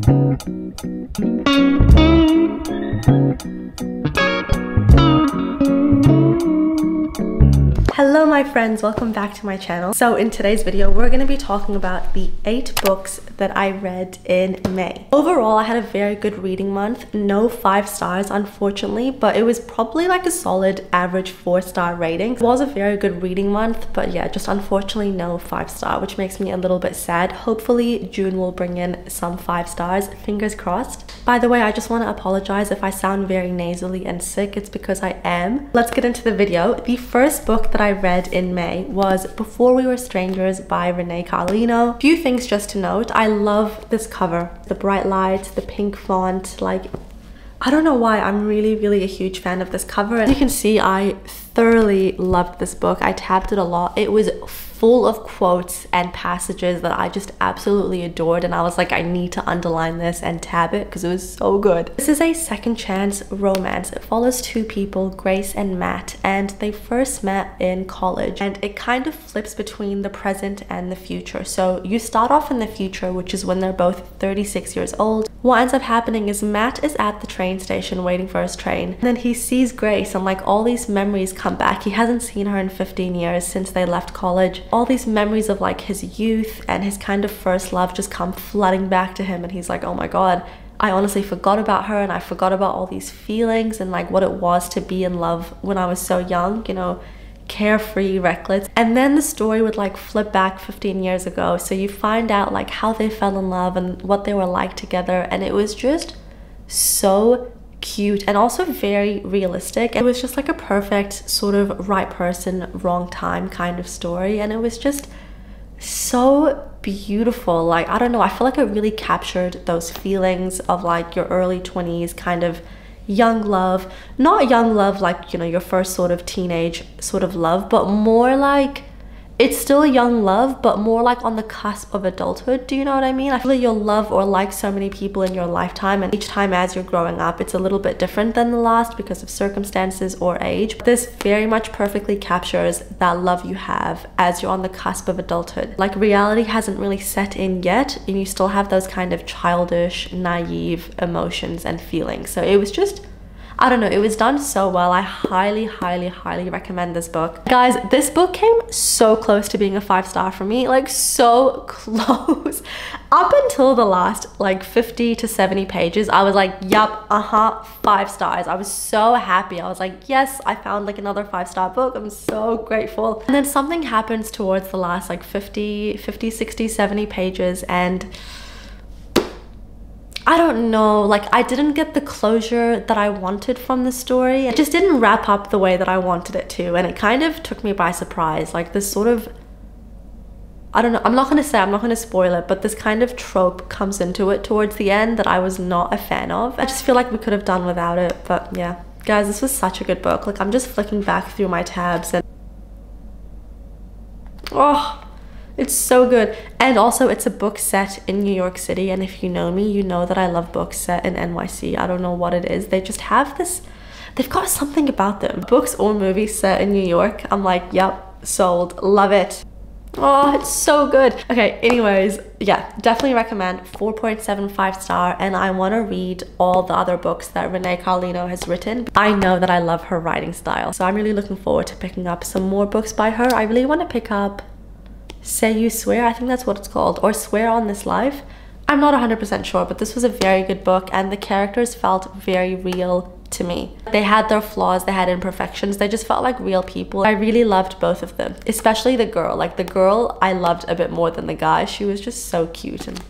Hello my friends, welcome back to my channel. So in today's video, we're going to be talking about the 8 books that I read in May. Overall, I had a very good reading month. No 5 stars, unfortunately, but it was probably like a solid average 4-star rating. It was a very good reading month, but yeah, just unfortunately no 5-star, which makes me a little bit sad. Hopefully June will bring in some 5 stars, fingers crossed. By the way, I just want to apologize if I sound very nasally and sick. It's because I am. Let's get into the video. The first book that I read in May was Before We Were Strangers by Renee Carlino. Few things just to note. I love this cover. The bright lights, the pink font, like, I don't know why, I'm really a huge fan of this cover. And you can see I thoroughly loved this book. I tabbed it a lot. It was full of quotes and passages that I just absolutely adored, and I was like, I need to underline this and tab it because it was so good. This is a second chance romance. It follows 2 people, Grace and Matt, and they first met in college, and it kind of flips between the present and the future. So you start off in the future, which is when they're both 36 years old. What ends up happening is Matt is at the train station waiting for his train, and then he sees Grace, and like all these memories come back. He hasn't seen her in 15 years since they left college. All these memories of like his youth and his kind of first love just come flooding back to him, and he's like, oh my god, I honestly forgot about her, and I forgot about all these feelings and like what it was to be in love when I was so young, you know, carefree, reckless. And then the story would like flip back 15 years ago, so you find out like how they fell in love and what they were like together, and it was just so cute and also very realistic. It was just like a perfect sort of right person, wrong time kind of story, and it was just so beautiful. Like, I don't know, I feel like it really captured those feelings of like your early 20s kind of young love. Not young love like, you know, your first sort of teenage sort of love, but more like it's still young love, but more like on the cusp of adulthood. Do you know what I mean? I feel like you'll love or like so many people in your lifetime, and each time as you're growing up, it's a little bit different than the last because of circumstances or age. This very much perfectly captures that love you have as you're on the cusp of adulthood. Like, reality hasn't really set in yet, and you still have those kind of childish, naive emotions and feelings. So it was just, I don't know, it was done so well. I highly recommend this book. Guys, this book came so close to being a 5-star for me, like so close. Up until the last like 50 to 70 pages, I was like, yup, 5 stars. I was so happy. I was like, yes, I found like another 5-star book. I'm so grateful. And then something happens towards the last like 50, 60, 70 pages, and I don't know, like I didn't get the closure that I wanted from the story. It just didn't wrap up the way that I wanted it to, and it kind of took me by surprise. Like this sort of, I don't know, I'm not going to spoil it, but this kind of trope comes into it towards the end that I was not a fan of. I just feel like we could have done without it, but yeah. Guys, this was such a good book. Like, I'm just flicking back through my tabs and oh, it's so good. And also, it's a book set in New York City, and if you know me, you know that I love books set in NYC. I don't know what it is. They just have this, they've got something about them. Books or movies set in New York, I'm like, yep, sold, love it. Oh, it's so good. Okay, anyways, yeah, definitely recommend. 4.75 star, and I want to read all the other books that Renee Carlino has written. I know that I love her writing style, so I'm really looking forward to picking up some more books by her. I really want to pick up Say You Swear, I think that's what it's called, or Swear on This Life. I'm not 100% sure, but this was a very good book, and the characters felt very real to me. They had their flaws, they had imperfections, they just felt like real people. I really loved both of them, especially the girl. Like, the girl I loved a bit more than the guy. She was just so cute, and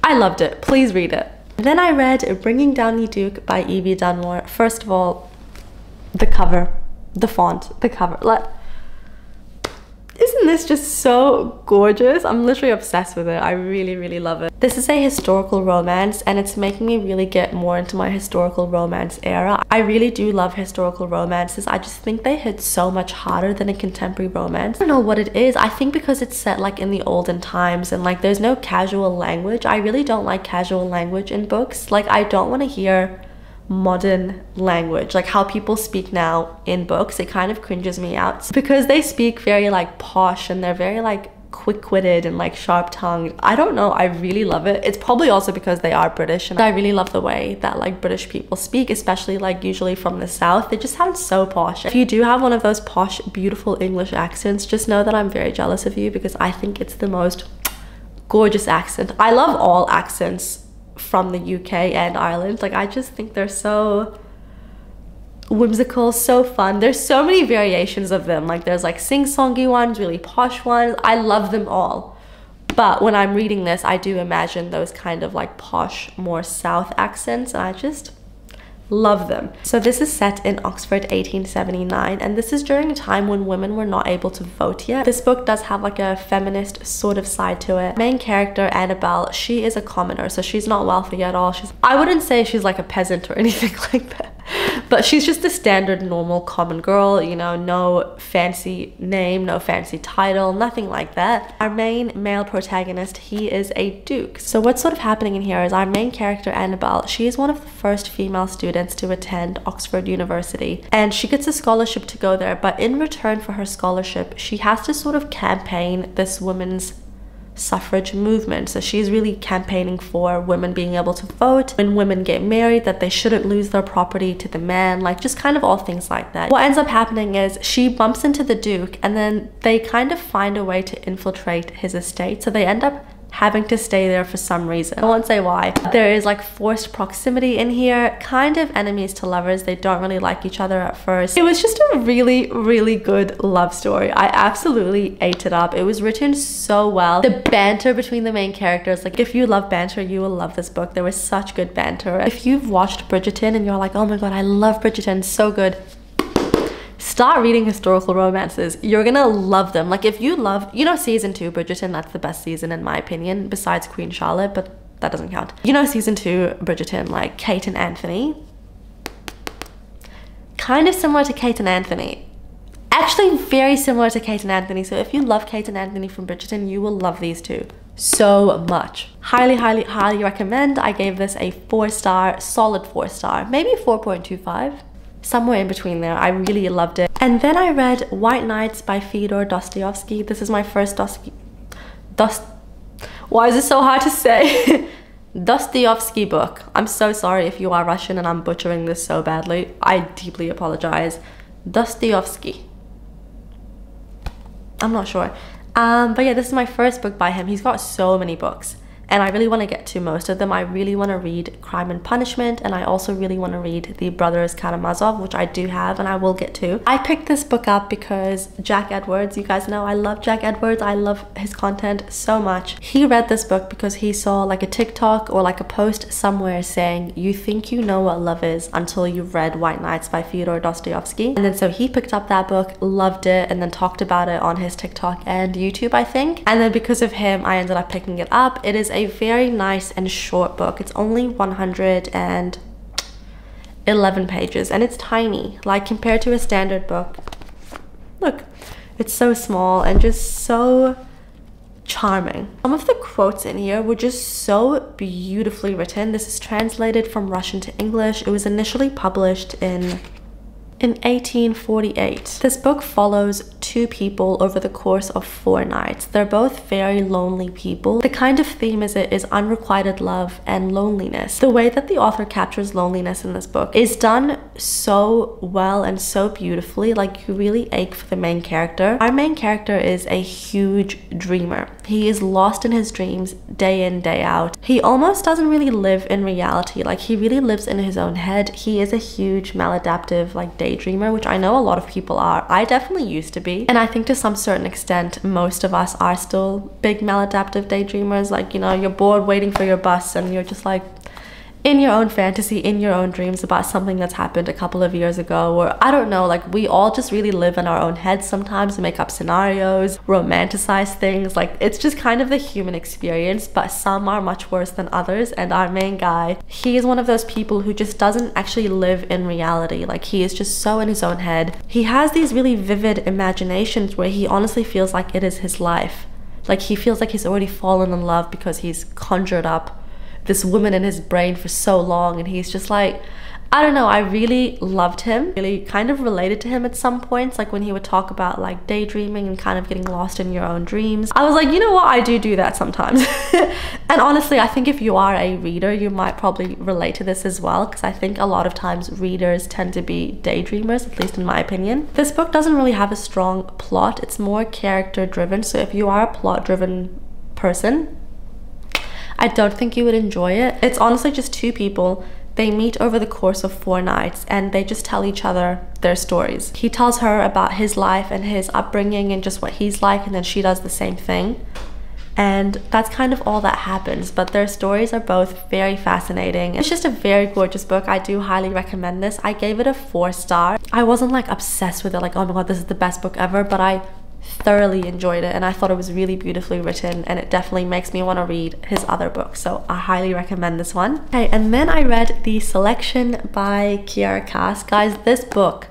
I loved it. Please read it. Then I read Bringing Down Ye Duke by Evie Dunmore. First of all, the cover, the font, the cover. Isn't this just so gorgeous? I'm literally obsessed with it. I really love it. This is a historical romance, and it's making me really get more into my historical romance era. I really do love historical romances. I just think they hit so much harder than a contemporary romance. I don't know what it is. I think because it's set like in the olden times, and like there's no casual language. I really don't like casual language in books. Like, I don't want to hear modern language, like how people speak now in books. It kind of cringes me out because they speak very like posh, and they're very like quick-witted and like sharp-tongued. I don't know, I really love it. It's probably also because they are British, and I really love the way that like British people speak, especially like usually from the south. They just sound so posh. If you do have one of those posh, beautiful English accents, just know that I'm very jealous of you, because I think it's the most gorgeous accent. I love all accents from the UK and Ireland. Like, I just think they're so whimsical, so fun. There's so many variations of them. Like, there's like sing-songy ones, really posh ones. I love them all. But when I'm reading this, I do imagine those kind of like posh, more south accents, and I just love them. So this is set in Oxford 1879, and this is during a time when women were not able to vote yet. This book does have like a feminist sort of side to it. Main character Annabelle, she is a commoner, so she's not wealthy at all. I wouldn't say she's like a peasant or anything like that, but she's just a standard normal common girl, you know, no fancy name, no fancy title, nothing like that. Our main male protagonist, he is a duke. So what's sort of happening in here is our main character Annabelle, she is one of the first female students to attend Oxford University, and she gets a scholarship to go there, but in return for her scholarship she has to sort of campaign this women's suffrage movement. So she's really campaigning for women being able to vote, when women get married, that they shouldn't lose their property to the man, like just kind of all things like that. What ends up happening is she bumps into the Duke, and then they kind of find a way to infiltrate his estate, so they end up having to stay there for some reason. I won't say why. There is like forced proximity in here, kind of enemies to lovers. They don't really like each other at first. It was just a really, really good love story. I absolutely ate it up. It was written so well. The banter between the main characters, like if you love banter, you will love this book. There was such good banter. If you've watched Bridgerton and you're like, oh my god, I love Bridgerton, so good, start reading historical romances. You're gonna love them. Like, if you love, you know, season 2 Bridgerton, that's the best season in my opinion, besides Queen Charlotte, but that doesn't count. You know, season 2 Bridgerton, like Kate and Anthony, kind of similar to Kate and Anthony. Actually very similar to Kate and Anthony. So if you love Kate and Anthony from Bridgerton, you will love these two so much. Highly, highly, highly recommend. I gave this a 4-star, solid 4-star, maybe 4.25. Somewhere in between there. I really loved it. And then I read White Nights by Fyodor Dostoevsky. This is my first why is it so hard to say? Dostoevsky book. I'm so sorry if you are Russian and I'm butchering this so badly. I deeply apologize. Dostoevsky. I'm not sure. But yeah, this is my first book by him. He's got so many books, and I really want to get to most of them. I really want to read Crime and Punishment, and I also really want to read The Brothers Karamazov, which I do have and I will get to. I picked this book up because Jack Edwards, you guys know I love Jack Edwards. I love his content so much. He read this book because he saw like a TikTok or like a post somewhere saying, you think you know what love is until you've read White Nights by Fyodor Dostoevsky. And then so he picked up that book, loved it, and then talked about it on his TikTok and YouTube, I think. And then because of him, I ended up picking it up. It is a very nice and short book. It's only 111 pages, and it's tiny, like compared to a standard book. Look, it's so small and just so charming. Some of the quotes in here were just so beautifully written. This is translated from Russian to English. It was initially published in 1848. This book follows 2 people over the course of 4 nights. They're both very lonely people. The kind of theme is unrequited love and loneliness. The way that the author captures loneliness in this book is done so well and so beautifully. Like, you really ache for the main character. Our main character is a huge dreamer. He is lost in his dreams day in, day out. He almost doesn't really live in reality. Like, he really lives in his own head. He is a huge maladaptive, like, daydreamer, which I know a lot of people are. I definitely used to be, and I think to some certain extent most of us are still big maladaptive daydreamers. Like, you know, you're bored waiting for your bus and you're just like in your own fantasy, in your own dreams about something that's happened a couple of years ago, or I don't know, like we all just really live in our own heads sometimes and make up scenarios, romanticize things. Like, it's just kind of the human experience, but some are much worse than others. And our main guy, he is one of those people who just doesn't actually live in reality. Like, he is just so in his own head. He has these really vivid imaginations where he honestly feels like it is his life. Like, he feels like he's already fallen in love because he's conjured up this woman in his brain for so long, and he's just like, I don't know, I really loved him. Really kind of related to him at some points, like when he would talk about like daydreaming and kind of getting lost in your own dreams. I was like, you know what, I do that sometimes. And honestly, I think if you are a reader, you might probably relate to this as well, because I think a lot of times readers tend to be daydreamers, at least in my opinion. This book doesn't really have a strong plot. It's more character driven. So if you are a plot driven person, I don't think you would enjoy it. It's honestly just two people. They meet over the course of 4 nights and they just tell each other their stories. He tells her about his life and his upbringing and just what he's like, and then she does the same thing. And that's kind of all that happens, but their stories are both very fascinating. It's just a very gorgeous book. I do highly recommend this. I gave it a 4 star. I wasn't like obsessed with it, like, oh my god, this is the best book ever, but I thoroughly enjoyed it and I thought it was really beautifully written, and it definitely makes me want to read his other books, so I highly recommend this one. Okay, and then I read The Selection by Kiara Cass. Guys, this book,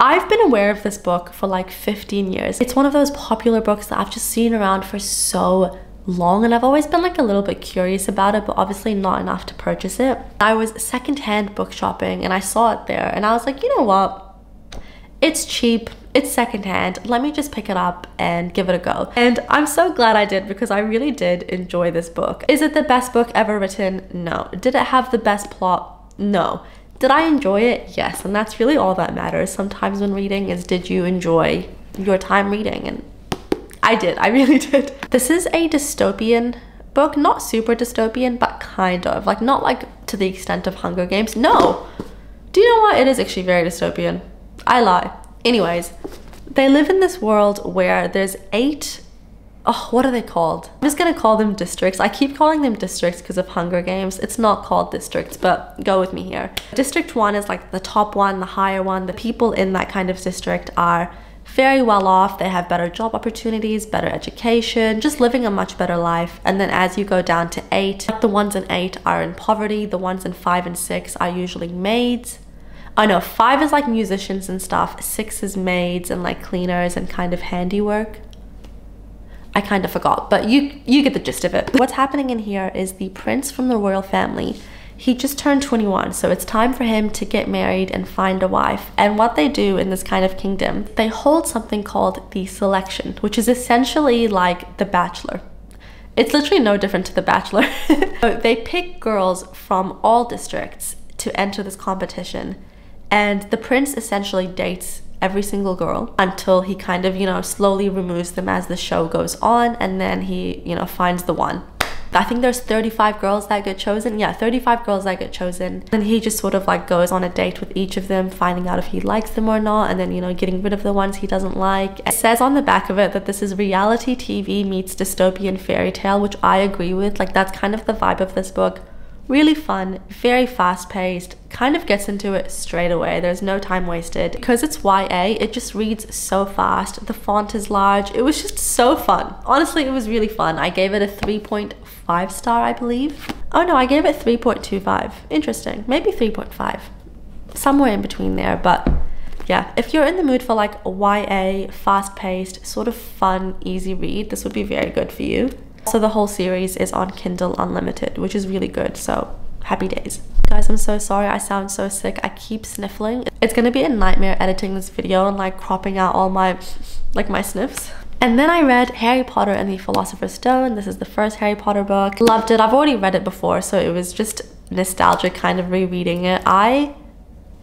I've been aware of this book for like 15 years. It's one of those popular books that I've just seen around for so long, and I've always been like a little bit curious about it, but obviously not enough to purchase it. I was secondhand book shopping and I saw it there and I was like, you know what? It's cheap, it's secondhand, let me just pick it up and give it a go. And I'm so glad I did, because I really did enjoy this book. Is it the best book ever written? No. Did it have the best plot? No. Did I enjoy it? Yes. And that's really all that matters sometimes when reading, is did you enjoy your time reading? And I did, I really did. This is a dystopian book, not super dystopian, but kind of. Like, not like to the extent of Hunger Games. No. Do you know what? It is actually very dystopian. I lie. Anyways, they live in this world where there's 8, what are they called? I'm just gonna call them districts. I keep calling them districts because of Hunger Games. It's not called districts, but go with me here. District 1 is like the top one, the higher one. The people in that kind of district are very well off. They have better job opportunities, better education, just living a much better life. And then as you go down to 8, like the ones in 8 are in poverty. The ones in 5 and 6 are usually maids. I know 5 is like musicians and stuff, 6 is maids and like cleaners and kind of handiwork. I kind of forgot, but you get the gist of it. What's happening in here is the prince from the royal family, he just turned 21, so it's time for him to get married and find a wife. And what they do in this kind of kingdom, they hold something called the selection, which is essentially like The Bachelor. It's literally no different to The Bachelor. So they pick girls from all districts to enter this competition. And the prince essentially dates every single girl until he kind of, you know, slowly removes them as the show goes on, and then he, you know, finds the one. I think there's 35 girls that get chosen. Yeah, 35 girls that get chosen. And he just sort of like goes on a date with each of them, finding out if he likes them or not, and then, you know, getting rid of the ones he doesn't like. It says on the back of it that this is reality TV meets dystopian fairy tale, which I agree with. Like, that's kind of the vibe of this book. Really fun, very fast-paced, kind of gets into it straight away. There's no time wasted. Because it's YA, it just reads so fast. The font is large. It was just so fun. Honestly, it was really fun. I gave it a 3.5 star, I believe. Oh no, I gave it 3.25. Interesting. Maybe 3.5. Somewhere in between there, but yeah. If you're in the mood for like a YA, fast-paced, sort of fun, easy read, this would be very good for you. So the whole series is on Kindle Unlimited, which is really good, so happy days. Guys, I'm so sorry, I sound so sick. I keep sniffling. It's gonna be a nightmare editing this video and like cropping out all my, like my sniffs. And then I read Harry Potter and the Philosopher's Stone. This is the first Harry Potter book. Loved it. I've already read it before, so it was just nostalgic kind of rereading it. I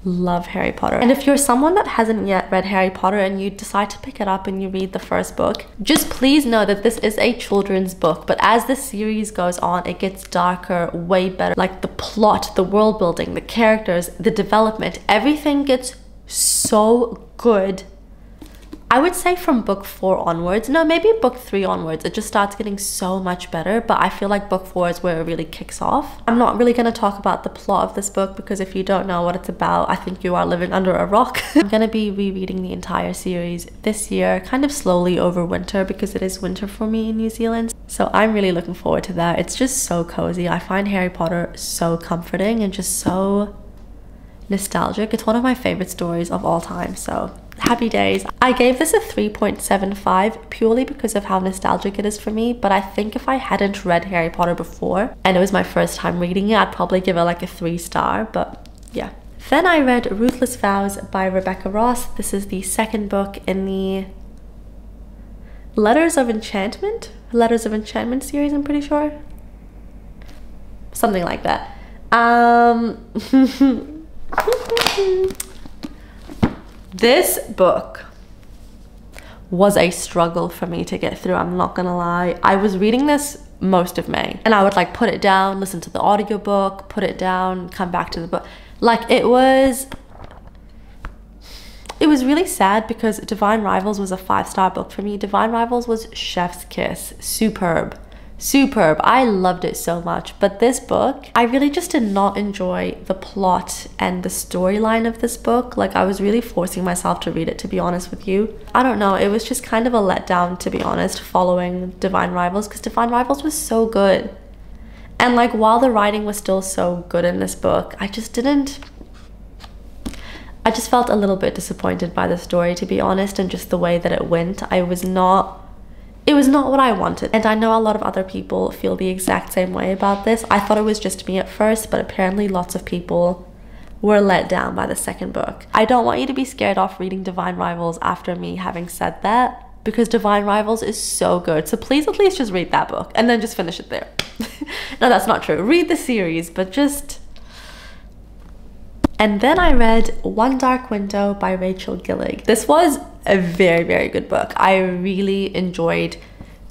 love Harry Potter. And if you're someone that hasn't yet read Harry Potter and you decide to pick it up and you read the first book, just please know that this is a children's book, but as the series goes on, it gets darker, way better. Like the plot, the world building, the characters, the development, everything gets so good. I would say from book 4 onwards, no, maybe book 3 onwards, it just starts getting so much better, but I feel like book 4 is where it really kicks off. I'm not really going to talk about the plot of this book because if you don't know what it's about, I think you are living under a rock. I'm going to be rereading the entire series this year, kind of slowly over winter because it is winter for me in New Zealand. So I'm really looking forward to that. It's just so cozy. I find Harry Potter so comforting and just so nostalgic. It's one of my favorite stories of all time, so happy days. I gave this a 3.75 purely because of how nostalgic it is for me, but I think if I hadn't read Harry Potter before and it was my first time reading it, I'd probably give it like a 3 star, but yeah. Then I read Ruthless Vows by Rebecca Ross. This is the second book in the Letters of Enchantment series, I'm pretty sure. Something like that. This book was a struggle for me to get through, I'm not gonna lie. I was reading this most of May, and I would like put it down, listen to the audiobook, put it down, come back to the book. Like, it was really sad because Divine Rivals was a 5-star book for me. Divine Rivals was chef's kiss. Superb. I loved it so much. But this book, I really just did not enjoy the plot and the storyline of this book. Like, I was really forcing myself to read it, to be honest with you. I don't know, it was just kind of a letdown, to be honest, following Divine Rivals, because Divine Rivals was so good. And like, while the writing was still so good in this book, I just felt a little bit disappointed by the story, to be honest, and just the way that it went. It was not what I wanted. And I know a lot of other people feel the exact same way about this. I thought it was just me at first, but apparently lots of people were let down by the second book. I don't want you to be scared off reading Divine Rivals after me having said that, because Divine Rivals is so good. So please at least just read that book and then just finish it there. No, that's not true. Read the series, but just... And then I read One Dark Window by Rachel Gillig. This was a very, very good book. I really enjoyed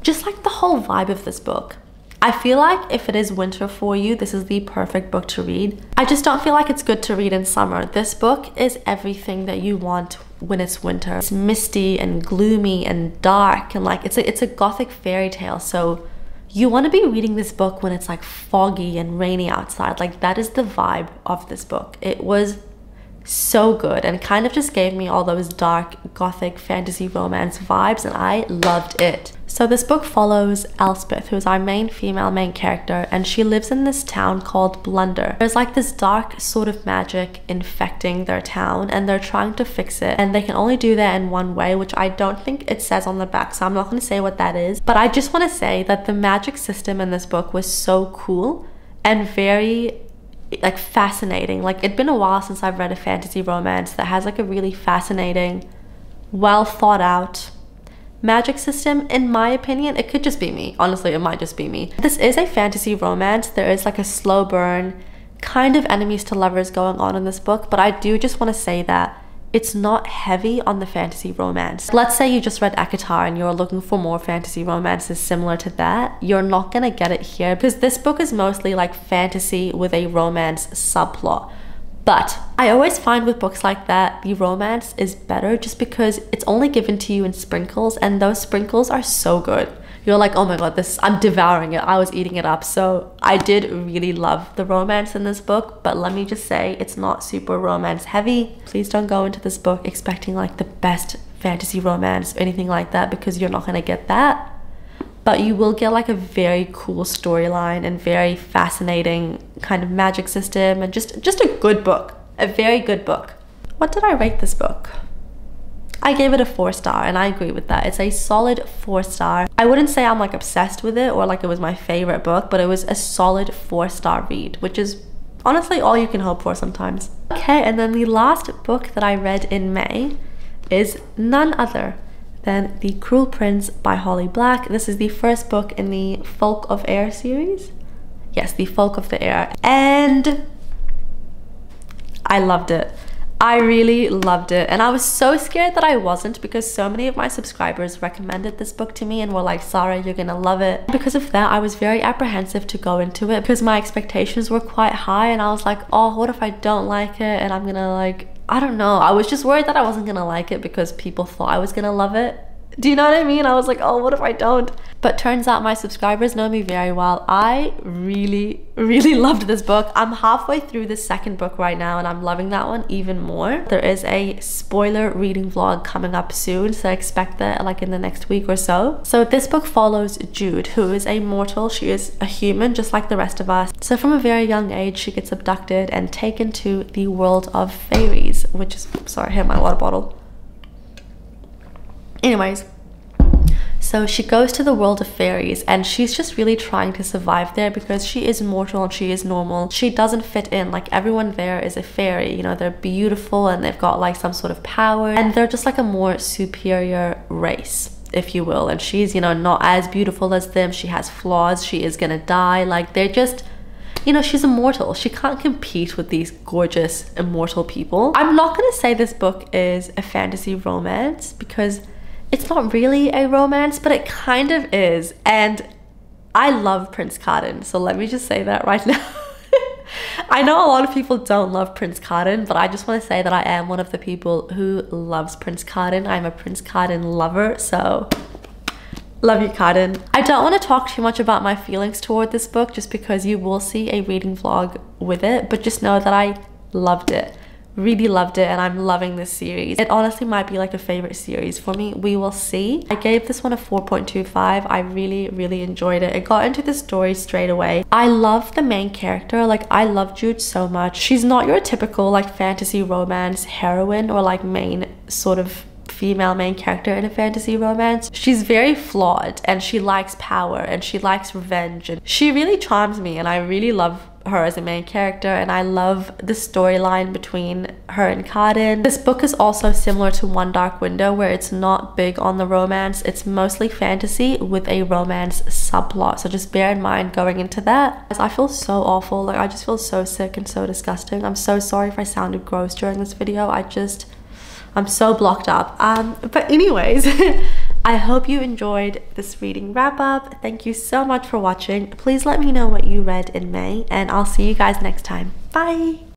just like the whole vibe of this book. I feel like if it is winter for you, this is the perfect book to read. I just don't feel like it's good to read in summer. This book is everything that you want when it's winter. It's misty and gloomy and dark, and like it's a gothic fairy tale. So you want to be reading this book when it's like foggy and rainy outside. Like, that is the vibe of this book. It was so good and kind of just gave me all those dark gothic fantasy romance vibes, and I loved it. So this book follows Elspeth, who is our main character, and she lives in this town called Blunder. There's like this dark sort of magic infecting their town, and they're trying to fix it, and they can only do that in one way, which I don't think it says on the back, so I'm not going to say what that is. But I just want to say that the magic system in this book was so cool and very like fascinating. Like, it'd been a while since I've read a fantasy romance that has like a really fascinating, well thought out magic system. In my opinion, it could just be me. Honestly, it might just be me. This is a fantasy romance. There is like a slow burn kind of enemies to lovers going on in this book, but I do just want to say that it's not heavy on the fantasy romance. Let's say you just read ACOTAR and you're looking for more fantasy romances similar to that. You're not gonna get it here, because this book is mostly like fantasy with a romance subplot. But I always find with books like that, the romance is better just because it's only given to you in sprinkles, and those sprinkles are so good. You're like, oh my god, I'm devouring it. I was eating it up. So I did really love the romance in this book, but let me just say, it's not super romance heavy. Please don't go into this book expecting like the best fantasy romance or anything like that, because you're not gonna get that. But you will get like a very cool storyline and very fascinating kind of magic system, and just a good book, a very good book. What did I rate this book? I gave it a 4-star, and I agree with that. It's a solid 4-star. I wouldn't say I'm like obsessed with it or like it was my favorite book, but it was a solid 4-star read, which is honestly all you can hope for sometimes. Okay, and then the last book that I read in May is none other than The Cruel Prince by Holly Black. This is the first book in the Folk of Air series. Yes, the Folk of the Air. And I loved it. I really loved it, and I was so scared that I wasn't, because so many of my subscribers recommended this book to me and were like, Sarah, you're gonna love it. Because of that, I was very apprehensive to go into it because my expectations were quite high, and I was like, oh, what if I don't like it and I'm gonna like, I don't know. I was just worried that I wasn't gonna like it because people thought I was gonna love it. Do you know what I mean? I was like, oh, what if I don't? But turns out my subscribers know me very well. I really, really loved this book. I'm halfway through the second book right now, and I'm loving that one even more. There is a spoiler reading vlog coming up soon, so expect that like in the next week or so. So this book follows Jude, who is a mortal. She is a human just like the rest of us. So from a very young age, she gets abducted and taken to the world of fairies, which is, sorry, I hit my water bottle. Anyways, So she goes to the world of fairies and she's just really trying to survive there because she is mortal and she is normal. She doesn't fit in. Like, everyone there is a fairy, you know, they're beautiful and they've got like some sort of power and they're just like a more superior race, if you will. And she's, you know, not as beautiful as them. She has flaws. She is gonna die. Like, they're just, you know, she's immortal. She can't compete with these gorgeous immortal people. I'm not gonna say this book is a fantasy romance because it's not really a romance, but it kind of is. And I love Prince Carden, so let me just say that right now. I know a lot of people don't love Prince Carden, but I just want to say that I am one of the people who loves Prince Carden. I'm a Prince Carden lover, so love you, Carden. I don't want to talk too much about my feelings toward this book just because you will see a reading vlog with it, but just know that I loved it. Really loved it, and I'm loving this series. It honestly might be like a favorite series for me. We will see. I gave this one a 4.25. I really enjoyed it. It got into the story straight away. I love the main character. Like, I love Jude so much. She's not your typical like fantasy romance heroine or like main sort of female main character in a fantasy romance. She's very flawed and she likes power and she likes revenge, and she really charms me, and I really love her as a main character, and I love the storyline between her and Carden. This book is also similar to One Dark Window, where it's not big on the romance. It's mostly fantasy with a romance subplot, so just bear in mind going into that. I feel so awful. Like, I just feel so sick and so disgusting. I'm so sorry if I sounded gross during this video. I'm so blocked up. But anyways, I hope you enjoyed this reading wrap up. Thank you so much for watching. Please let me know what you read in May, and I'll see you guys next time. Bye!